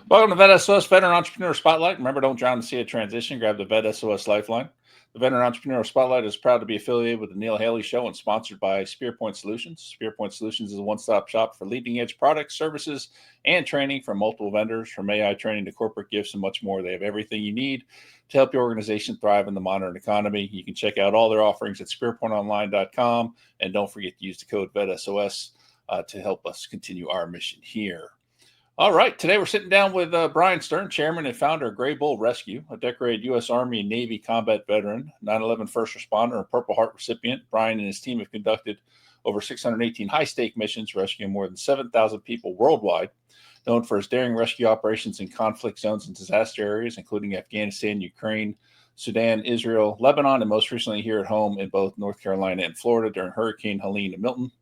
Welcome to VET S.O.S. Veteran Entrepreneur Spotlight. Remember, don't drown in the sea of transition. Grab the VET S.O.S. Lifeline. The Veteran Entrepreneur Spotlight is proud to be affiliated with the Neil Haley Show and sponsored by SpearPoint Solutions. SpearPoint Solutions is a one-stop shop for leading-edge products, services, and training from multiple vendors, from AI training to corporate gifts and much more. They have everything you need to help your organization thrive in the modern economy. You can check out all their offerings at spearpointonline.com, and don't forget to use the code VETSOS to help us continue our mission here. All right. Today we're sitting down with Bryan Stern, chairman and founder of Gray Bull Rescue, a decorated U.S. Army and Navy combat veteran, 9/11 first responder, and Purple Heart recipient. Bryan and his team have conducted over 618 high-stake missions, rescuing more than 7,000 people worldwide. Known for his daring rescue operations in conflict zones and disaster areas, including Afghanistan, Ukraine, Sudan, Israel, Lebanon, and most recently here at home in both North Carolina and Florida during Hurricane Helene and Milton.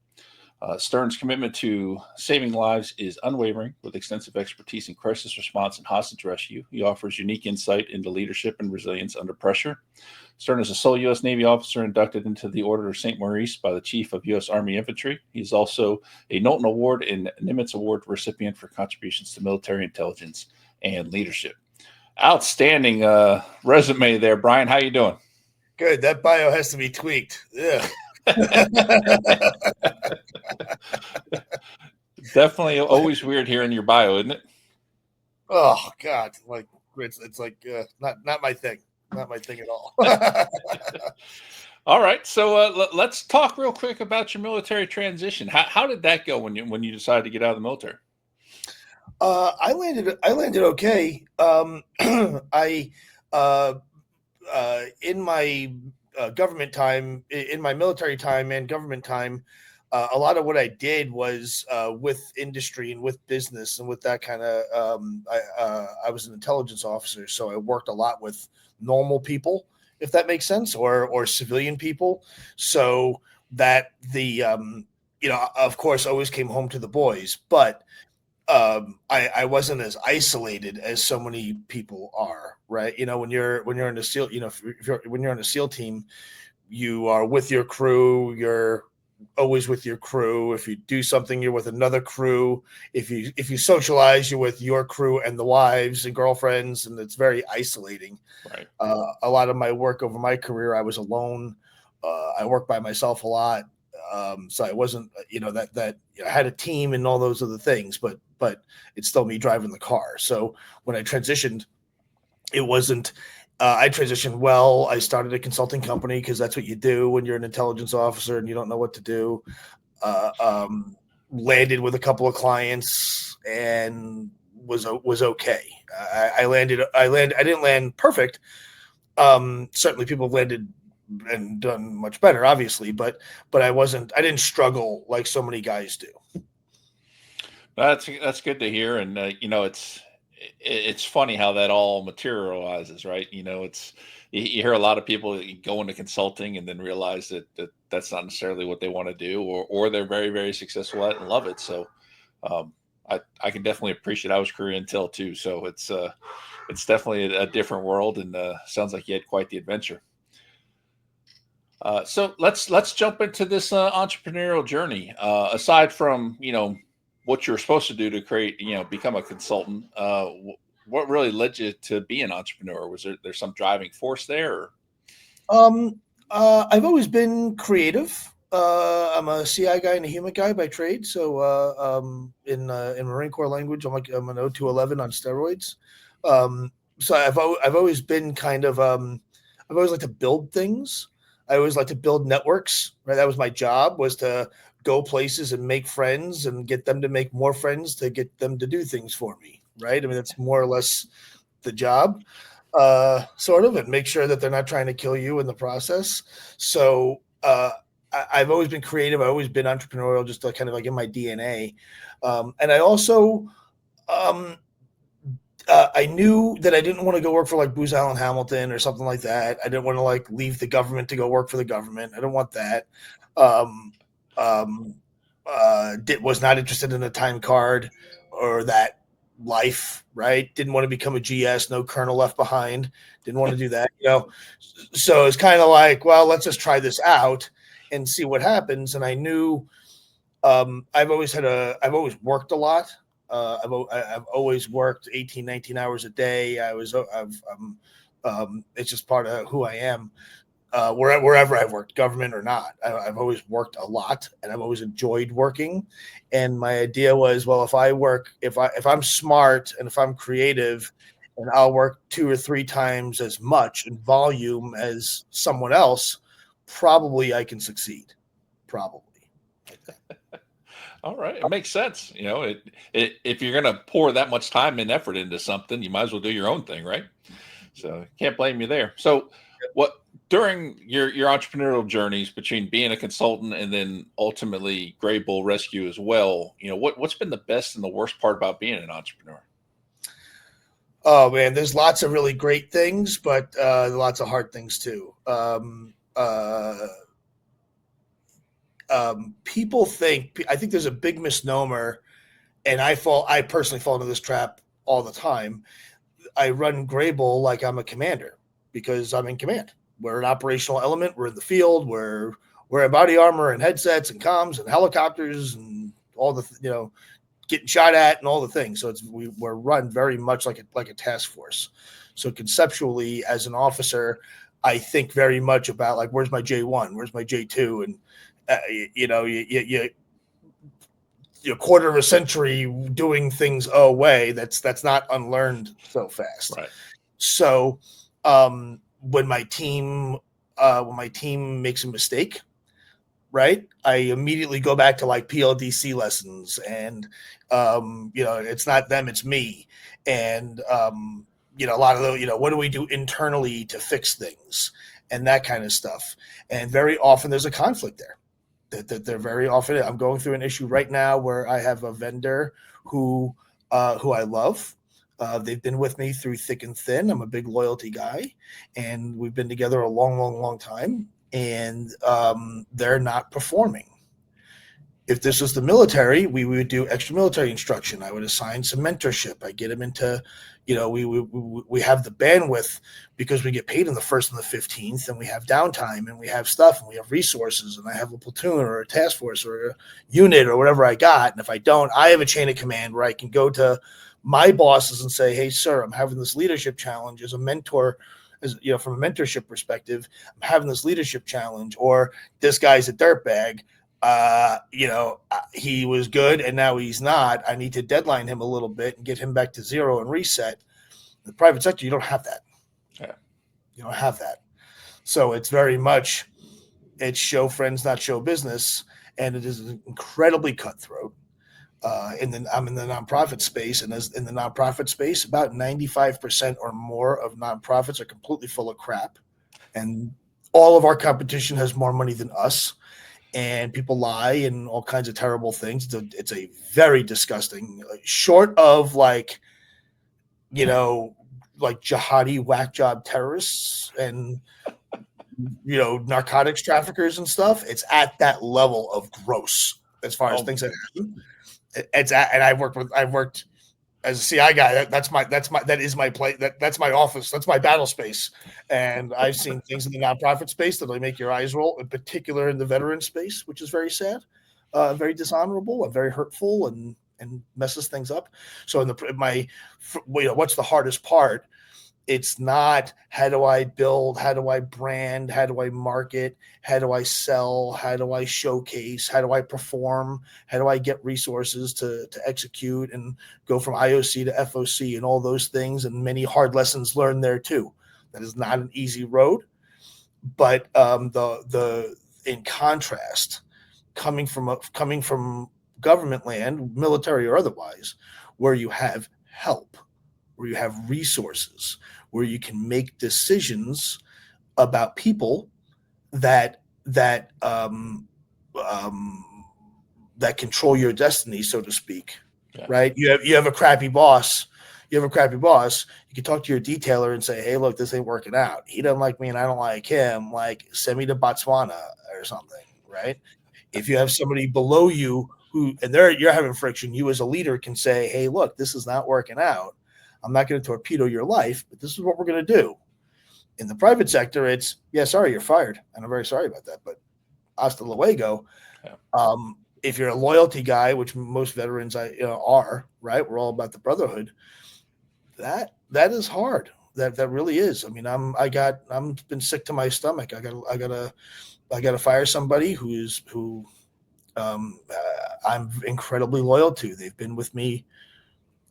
Stern's commitment to saving lives is unwavering, with extensive expertise in crisis response and hostage rescue. He offers unique insight into leadership and resilience under pressure. Stern is a sole U.S. Navy officer inducted into the Order of St. Maurice by the Chief of U.S. Army Infantry. He's also a Knowlton Award and Nimitz Award recipient for contributions to military intelligence and leadership. Outstanding resume there, Bryan. How you doing? Good. That bio has to be tweaked. Yeah. Definitely always weird hearing your bio, isn't it? Oh God, like it's like not my thing, not my thing at all. All right, so let's talk real quick about your military transition. How did that go when you decided to get out of the military? I landed okay. I in my government time, in my military time and government time, a lot of what I did was with industry and with business and with that kind of. I was an intelligence officer, so I worked a lot with normal people, if that makes sense, or civilian people. So that of course, always came home to the boys, but I wasn't as isolated as so many people are, right? When you're in a SEAL, when you're on a SEAL team, you are with your crew. You're always with your crew. If you do something, you're with another crew. If you socialize, you're with your crew and the wives and girlfriends, and it's very isolating. Right. A lot of my work over my career, I was alone. I worked by myself a lot. So I wasn't, that I had a team and all those other things, but it's still me driving the car. So when I transitioned, it wasn't, I transitioned well. I started a consulting company because that's what you do when you're an intelligence officer and you don't know what to do. Landed with a couple of clients and was okay. I didn't land perfect. Certainly people have landed and done much better, obviously, but I didn't struggle like so many guys do. That's good to hear, and it's funny how that all materializes, right? It's you hear a lot of people go into consulting and then realize that that's not necessarily what they want to do, or they're very, very successful at it and love it. So I can definitely appreciate. I was career intel too, so it's definitely a different world, and sounds like you had quite the adventure. So let's jump into this entrepreneurial journey. Aside from what you're supposed to do to create, become a consultant, what really led you to be an entrepreneur? Was there some driving force there? I've always been creative. I'm a CI guy and a human guy by trade. So in Marine Corps language, I'm an O211 on steroids. So I've always been kind of I've always liked to build things. I always like to build networks, right? That was my job, was to go places and make friends and get them to make more friends to get them to do things for me, right? I mean, that's more or less the job, sort of, and make sure that they're not trying to kill you in the process. So I've always been creative. I've always been entrepreneurial, just kind of like in my DNA. And I also I knew that I didn't want to go work for like Booz Allen Hamilton or something like that. I didn't want to like leave the government to go work for the government. I don't want that. Was not interested in a time card or that life, right? Didn't want to become a GS, no colonel left behind. Didn't want to do that, So it's kind of like, well, let's just try this out and see what happens. And I knew I've always worked a lot. I've always worked 18, 19 hours a day. It's just part of who I am. Wherever I've worked, government or not, I've always worked a lot, and I've always enjoyed working. And my idea was, well, if I'm smart and if I'm creative, and I'll work 2 or 3 times as much in volume as someone else, probably I can succeed. Probably. All right, it makes sense. If you're going to pour that much time and effort into something, you might as well do your own thing, right? So can't blame you there. So, what during your entrepreneurial journeys between being a consultant and then ultimately Gray Bull Rescue as well, what's been the best and the worst part about being an entrepreneur? Oh man, there's lots of really great things, but lots of hard things too. People I think there's a big misnomer, and I personally fall into this trap all the time. I run Gray Bull like I'm a commander because I'm in command. We're an operational element. We're in the field. We're wearing body armor and headsets and comms and helicopters and all the getting shot at and all the things. So we're run very much like a task force. So conceptually, as an officer, I think very much about like, where's my J1, where's my J2, and you quarter of a century doing things way. That's not unlearned so fast. Right. So when my team makes a mistake, right, I immediately go back to like PLDC lessons, and it's not them, it's me, and a lot of the what do we do internally to fix things and that kind of stuff. And very often there's a conflict there. That they're very often. I'm going through an issue right now where I have a vendor who I love. They've been with me through thick and thin. I'm a big loyalty guy, and we've been together a long, long, long time. And they're not performing. If this was the military, we would do extra military instruction. I would assign some mentorship. I get them into, we have the bandwidth because we get paid on the 1st and the 15th, and we have downtime, and we have stuff, and we have resources, and I have a platoon or a task force or a unit or whatever I got. And if I don't, I have a chain of command where I can go to my bosses and say, hey, sir, I'm having this leadership challenge as a mentor. From a mentorship perspective, I'm having this leadership challenge, or this guy's a dirtbag. He was good and now he's not. I need to deadline him a little bit and get him back to zero and reset. In the private sector, you don't have that. Yeah. You don't have that. So it's very much, it's show friends, not show business. And it is incredibly cutthroat. I'm in the nonprofit space, and as in the nonprofit space, about 95% or more of nonprofits are completely full of crap. And all of our competition has more money than us. And people lie and all kinds of terrible things. It's a very disgusting, short of like jihadi whack job terrorists and narcotics traffickers and stuff. It's at that level of gross as far as things that happen. And I've worked as a CI guy. That's my office. That's my battle space. And I've seen things in the nonprofit space that'll make your eyes roll, in particular in the veteran space, which is very sad, very dishonorable, and very hurtful, and messes things up. So what's the hardest part? It's not how do I build, how do I brand, how do I market, how do I sell, how do I showcase, how do I perform, how do I get resources to execute and go from IOC to FOC and all those things, and many hard lessons learned there too. That is not an easy road, but in contrast, coming from government land, military or otherwise, where you have help, where you have resources, where you can make decisions about people that control your destiny, so to speak. Yeah. Right? You have a crappy boss. You can talk to your detailer and say, hey, look, this ain't working out. He doesn't like me and I don't like him. Like, send me to Botswana or something, right? If you have somebody below you you're having friction, you as a leader can say, hey, look, this is not working out. I'm not going to torpedo your life, but this is what we're going to do. In the private sector, it's, sorry, you're fired. And I'm very sorry about that, but hasta luego. Yeah. if you're a loyalty guy, which most veterans are, right? We're all about the brotherhood. That is hard. That really is. I mean, I'm been sick to my stomach. I gotta fire somebody who I'm incredibly loyal to. They've been with me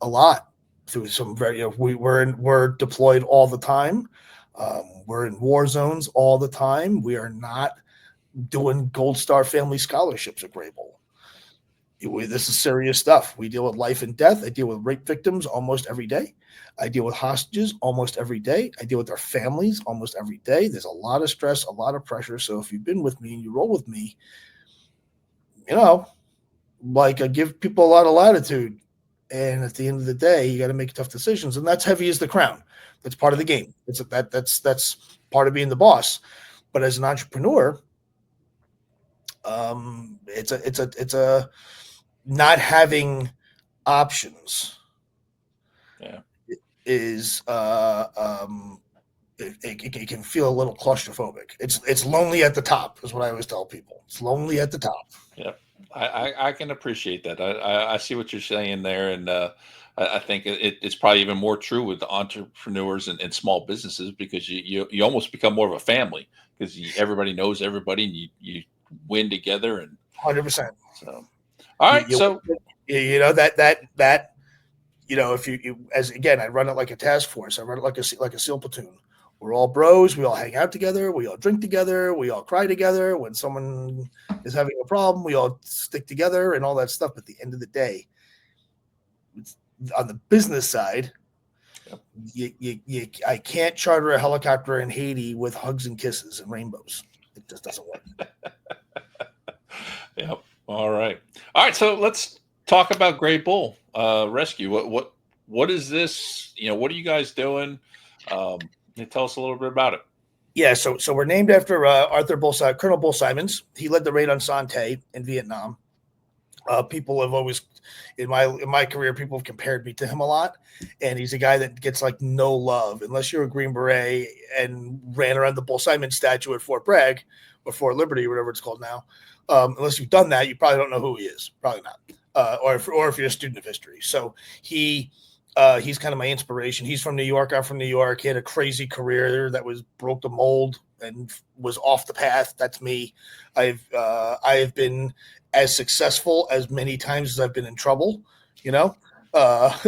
a lot through some very. We're deployed all the time. We're in war zones all the time. We are not doing Gold Star Family Scholarships at Grable. This is serious stuff. We deal with life and death. I deal with rape victims almost every day. I deal with hostages almost every day. I deal with their families almost every day. There's a lot of stress, a lot of pressure. So if you've been with me and you roll with me, like I give people a lot of latitude. And at the end of the day, you got to make tough decisions. And that's heavy as the crown. That's part of the game. That's part of being the boss. But as an entrepreneur, it's a not having options. Yeah. Is it can feel a little claustrophobic. It's lonely at the top, is what I always tell people. It's lonely at the top. Yep. I can appreciate that. I see what you're saying there, and I think it's probably even more true with the entrepreneurs and small businesses, because you almost become more of a family, because everybody knows everybody, and you win together. And 100%. So, all right. So that if you as again, I run it like a task force. I run it like a SEAL platoon. We're all bros. We all hang out together. We all drink together. We all cry together. When someone is having a problem, we all stick together and all that stuff. But at the end of the day, on the business side, I can't charter a helicopter in Haiti with hugs and kisses and rainbows. It just doesn't work. Yep. All right. So let's talk about Gray Bull Rescue. What is this? What are you guys doing? Tell us a little bit about it. Yeah, so we're named after Colonel Bull Simons. He led the raid on Sante in Vietnam. People have always, in my career, people have compared me to him a lot, and he's a guy that gets like no love unless you're a Green Beret and ran around the Bull Simons statue at Fort Bragg or Fort Liberty, or whatever it's called now. Unless you've done that, you probably don't know who he is. Probably not. Or if you're a student of history. So he's kind of my inspiration. He's from New York. I'm from New York. He had a crazy career that broke the mold and was off the path. That's me. I have been as successful as many times as I've been in trouble,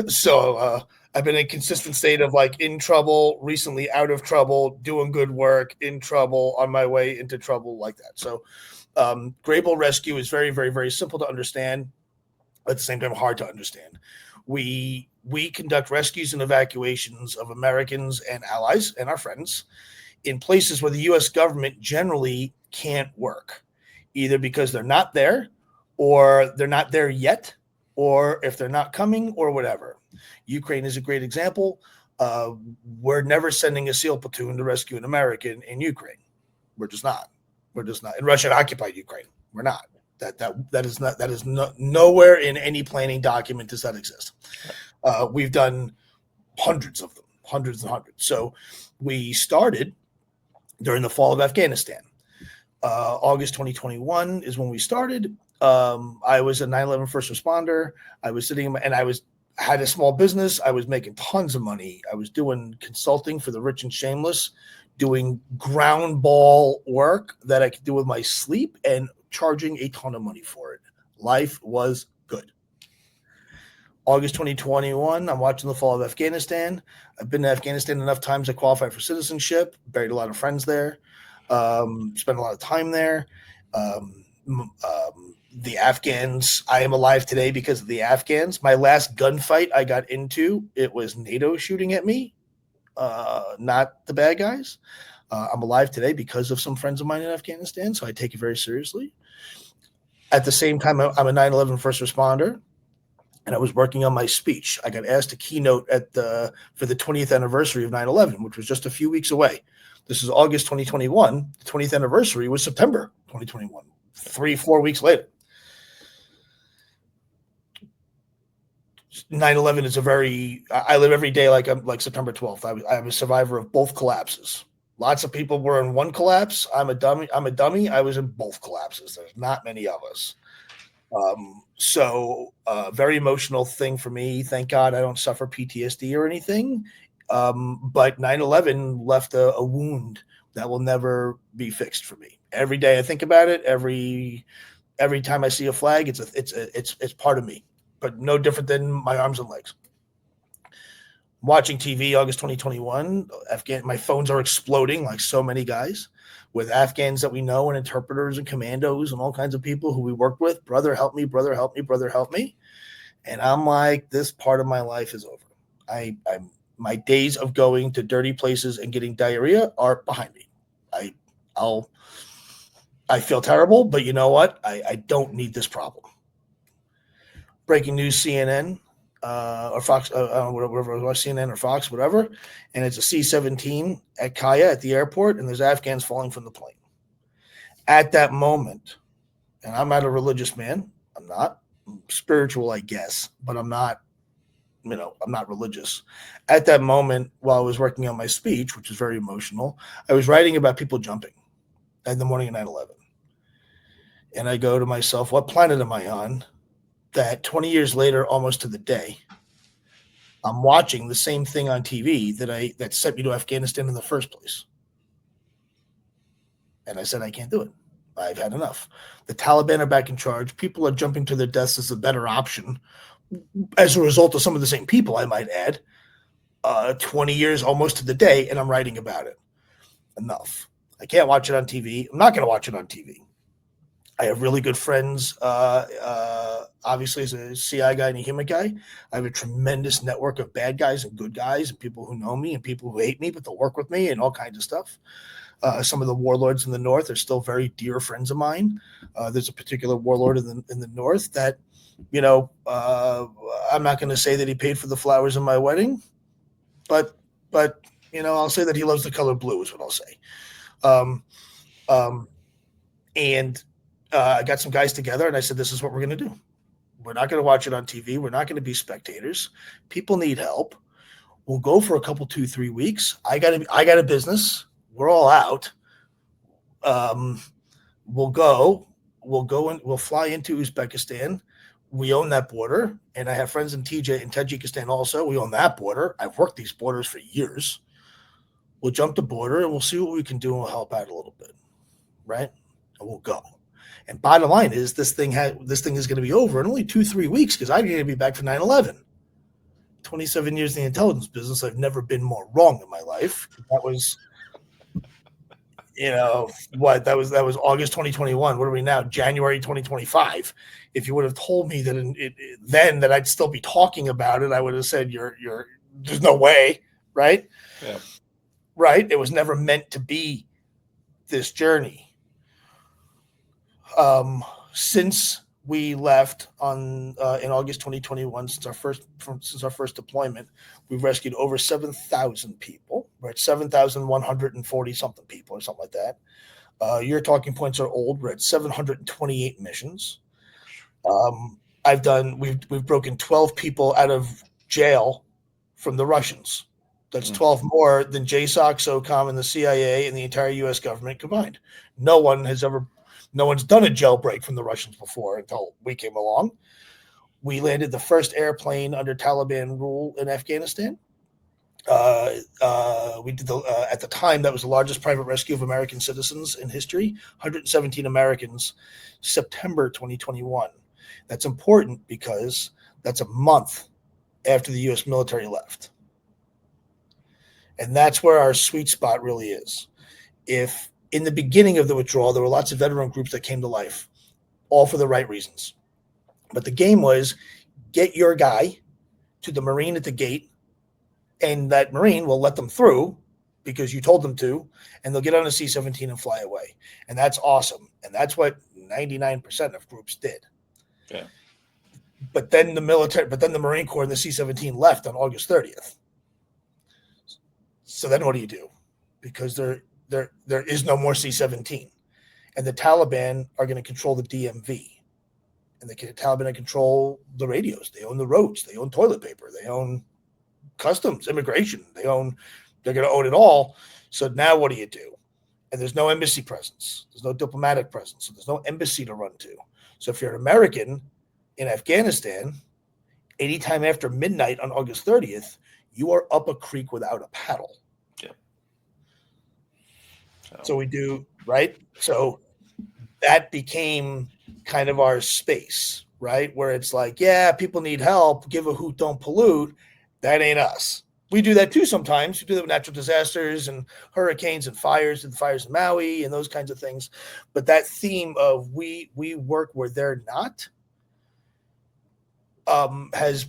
So I've been in a consistent state of like in trouble, recently out of trouble, doing good work, in trouble, on my way into trouble, like that. So Gray Bull Rescue is very, very, very simple to understand. At the same time, hard to understand. We conduct rescues and evacuations of Americans and allies and our friends in places where the U.S. government generally can't work, either because they're not there or they're not there yet, or if they're not coming or whatever. Ukraine is a great example. We're never sending a SEAL platoon to rescue an American in Ukraine. We're just not. In Russian-occupied Ukraine, we're not. That is not nowhere in any planning document does that exist. We've done hundreds of them, hundreds and hundreds. So we started during the fall of Afghanistan. August 2021 is when we started. I was a 9/11 first responder. I was sitting and had a small business. I was making tons of money. I was doing consulting for the rich and shameless, doing ground ball work that I could do with my sleep and charging a ton of money for it. Life was good. August 2021, I'm watching the fall of Afghanistan. I've been to Afghanistan enough times to qualify for citizenship, buried a lot of friends there, spent a lot of time there. The Afghans, I am alive today because of the Afghans. My last gunfight I got into, it was NATO shooting at me, not the bad guys. I'm alive today because of some friends of mine in Afghanistan, so I take it very seriously. At the same time, I'm a 9/11 first responder, and I was working on my speech. I got asked to keynote for the 20th anniversary of 9/11, which was just a few weeks away. This is August 2021. The 20th anniversary was September 2021, 3-4 weeks later. 9/11 is I live every day like September 12th. I'm a survivor of both collapses. Lots of people were in one collapse. I'm a dummy. I was in both collapses. There's not many of us. So very emotional thing for me. Thank God I don't suffer PTSD or anything. But 9/11 left a wound that will never be fixed for me. Every day I think about it, every time I see a flag, it's part of me, but no different than my arms and legs. Watching TV, August 2021, my phones are exploding like so many guys with Afghans that we know and interpreters and commandos and all kinds of people who we worked with. Brother, help me, brother, help me, brother, help me. And I'm like, this part of my life is over. My days of going to dirty places and getting diarrhea are behind me. I feel terrible, but you know what? I don't need this problem. Breaking news, CNN or Fox, whatever it was, CNN or Fox, whatever, and it's a C-17 at Kaya at the airport, and there's Afghans falling from the plane. At that moment, and I'm not a religious man. I'm not. I'm spiritual, I guess, but I'm not. I'm not religious. At that moment, while I was working on my speech, which is very emotional, I was writing about people jumping in the morning of 9/11. And I go to myself, what planet am I on that 20 years later, almost to the day, I'm watching the same thing on TV that sent me to Afghanistan in the first place? And I said, I can't do it. I've had enough. The Taliban are back in charge. People are jumping to their deaths as a better option as a result of some of the same people, I might add. 20 years almost to the day, and I'm writing about it. Enough. I can't watch it on TV. I'm not going to watch it on TV. I have really good friends, obviously, as a CI guy and a human guy. I have a tremendous network of bad guys and good guys and people who know me and people who hate me, but they'll work with me and all kinds of stuff. Some of the warlords in the north are still very dear friends of mine. There's a particular warlord in the north that, I'm not going to say that he paid for the flowers in my wedding, but I'll say that he loves the color blue is what I'll say. And I got some guys together and I said, this is what we're going to do. We're not going to watch it on TV. We're not going to be spectators. People need help. We'll go for a couple, 2-3 weeks. I got a business. We're all out. We'll go and we'll fly into Uzbekistan. We own that border. And I have friends in Tajikistan also. We own that border. I've worked these borders for years. We'll jump the border and we'll see what we can do and we'll help out a little bit. Right? And we'll go. And bottom line is this thing is going to be over in only 2-3 weeks because I'm going to be back for 9/11. 27 years in the intelligence business. I've never been more wrong in my life. That was, that was August 2021. What are we now? January 2025. If you would have told me that then that I'd still be talking about it, I would have said there's no way, right? Yeah. Right. It was never meant to be this journey. Since we left in August 2021, since our first deployment, we've rescued over 7,000 people. We're at 7,140 something people or something like that. Your talking points are old. We're at 728 missions. We've broken 12 people out of jail from the Russians. That's 12 more than JSOC, SOCOM, and the CIA and the entire U.S. government combined. No one's done a jailbreak from the Russians before until we came along. We landed the first airplane under Taliban rule in Afghanistan. We did at the time, that was the largest private rescue of American citizens in history, 117 Americans, September 2021. That's important because that's a month after the U.S. military left. And that's where our sweet spot really is. If in the beginning of the withdrawal, there were lots of veteran groups that came to life, all for the right reasons. But the game was get your guy to the Marine at the gate, and that Marine will let them through because you told them to, and they'll get on a C-17 and fly away. And that's awesome. And that's what 99% of groups did. Yeah. But then the Marine Corps and the C-17 left on August 30th. So then what do you do? Because there is no more C-17. And the Taliban are going to control the DMV. And the Taliban control the radios. They own the roads. They own toilet paper. They own customs, immigration. They're going to own it all. So now what do you do? And there's no embassy presence. There's no diplomatic presence. So there's no embassy to run to. So if you're an American in Afghanistan, anytime after midnight on August 30th, you are up a creek without a paddle. Yeah. So we do, right? So that became kind of our space, right? Where it's like, yeah, people need help, give a hoot, don't pollute. That ain't us. We do that too sometimes. We do that with natural disasters and hurricanes and fires in Maui and those kinds of things. But that theme of we work where they're not has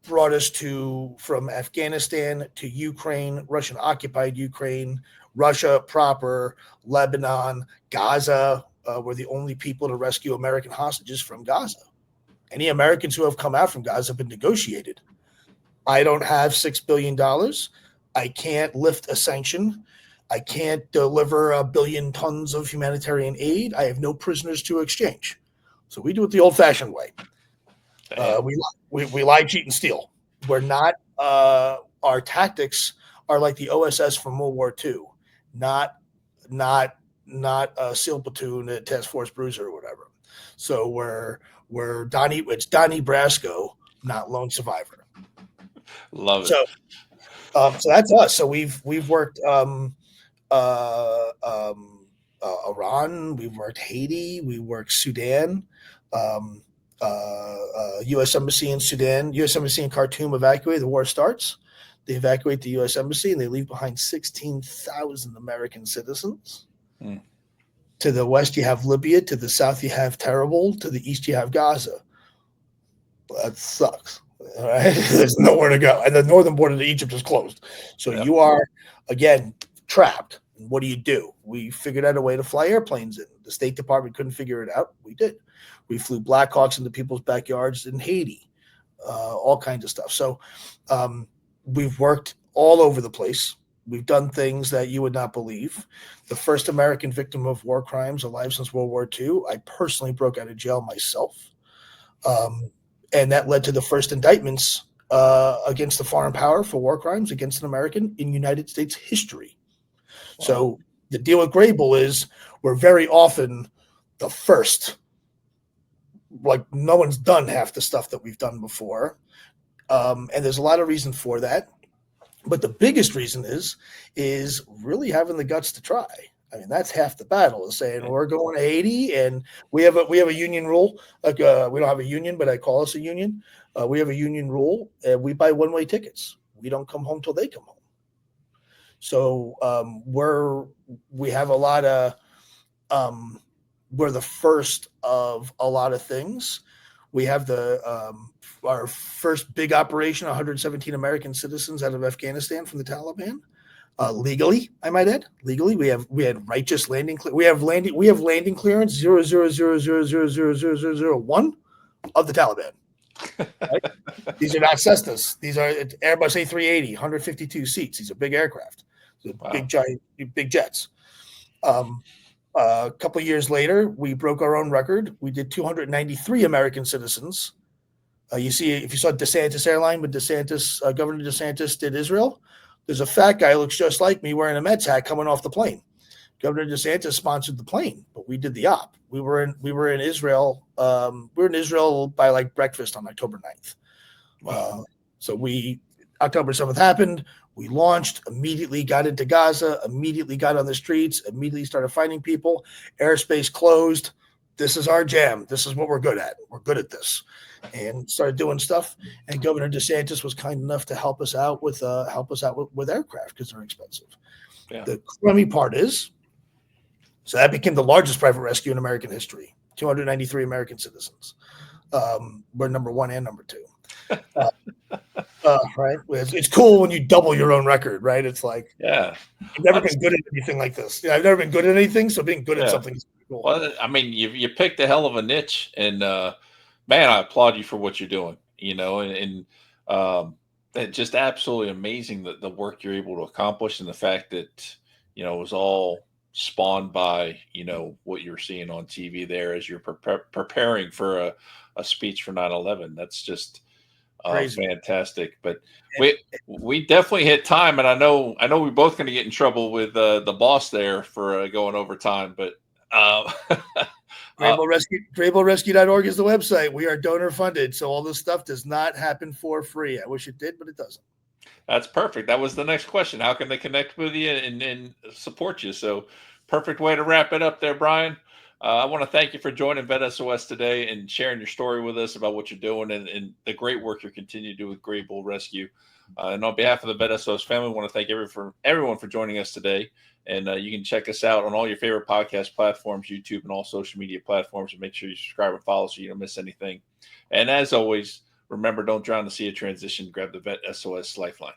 brought us to from Afghanistan to Ukraine, Russian occupied Ukraine, Russia proper, Lebanon, Gaza. We're the only people to rescue American hostages from Gaza. Any Americans who have come out from Gaza have been negotiated. I don't have $6 billion. I can't lift a sanction. I can't deliver 1 billion tons of humanitarian aid. I have no prisoners to exchange. So we do it the old-fashioned way. We lie, cheat, and steal. We're not. Our tactics are like the OSS from World War II, not a SEAL platoon, a task force bruiser or whatever. So it's Donnie Brasco, not lone survivor. Love it. So that's us. So we've worked Iran, we've worked Haiti, we worked Sudan. U.S. Embassy in Sudan, U.S. Embassy in Khartoum evacuated. The war starts. They evacuate the U.S. Embassy and they leave behind 16,000 American citizens. To the west, you have Libya. To the south, you have Terrible. To the east, you have Gaza. That sucks. All right? There's nowhere to go. And the northern border to Egypt is closed. So you are, again, trapped. What do? We figured out a way to fly airplanes in. The State Department couldn't figure it out. We did. We flew Blackhawks into people's backyards in Haiti, all kinds of stuff. So we've worked all over the place. We've done things that you would not believe. The first American victim of war crimes alive since World War II, I personally broke out of jail myself. And that led to the first indictments against the foreign power for war crimes against an American in United States history. Wow. So the deal with Grable is we're very often the first. Like no one's done half the stuff that we've done before. And there's a lot of reason for that. But the biggest reason is really having the guts to try. I mean, that's half the battle, is saying we're going to Haiti and we have a union rule. Like we don't have a union, but I call us a union. We have a union rule and we buy one-way tickets. We don't come home till they come home. So we have a lot of we're the first of a lot of things. We have our first big operation, 117 American citizens out of Afghanistan from the Taliban, legally. I might add, legally. We had righteous landing. We have landing clearance 000000001 of the Taliban. Right? These are not Cessnas. These are Airbus A380, 152 seats. These are big aircraft, big jets. A couple of years later, we broke our own record. We did 293 American citizens. You see, if you saw DeSantis Airline with Governor DeSantis did Israel, there's a fat guy who looks just like me wearing a Mets hat coming off the plane. Governor DeSantis sponsored the plane, but we did the op. We were in Israel. We were in Israel by like breakfast on October 9th. Wow. So October 7th happened. We launched, immediately got into Gaza, immediately got on the streets, immediately started finding people. Airspace closed. This is our jam. This is what we're good at. We're good at this. And started doing stuff. And Governor DeSantis was kind enough to help us out with aircraft because they're expensive. Yeah. The crummy part is, so that became the largest private rescue in American history. 293 American citizens. We're number one and number two. Right? It's cool when you double your own record, right? It's like, yeah, I've never been good at anything like this. I've never been good at anything, so being good at something is cool. Well, I mean, you picked a hell of a niche, and man, I applaud you for what you're doing. And it's just absolutely amazing the work you're able to accomplish, and the fact that it was all spawned by what you're seeing on TV there as you're preparing for a speech for 9/11. That's just fantastic. But we definitely hit time, and I know we're both going to get in trouble with the boss there for going over time. But GraybullRescue.org is the website. We are donor funded, so all this stuff does not happen for free. I wish it did, but it doesn't. That's perfect. That was the next question. How can they connect with you and support you? So perfect way to wrap it up there, Bryan. I want to thank you for joining VET S.O.S today and sharing your story with us about what you're doing and the great work you're continuing to do with Gray Bull Rescue. And on behalf of the VET S.O.S family, I want to thank everyone for joining us today. And you can check us out on all your favorite podcast platforms, YouTube, and all social media platforms. And make sure you subscribe and follow so you don't miss anything. And as always, remember, don't drown to see a transition. Grab the VET S.O.S Lifeline.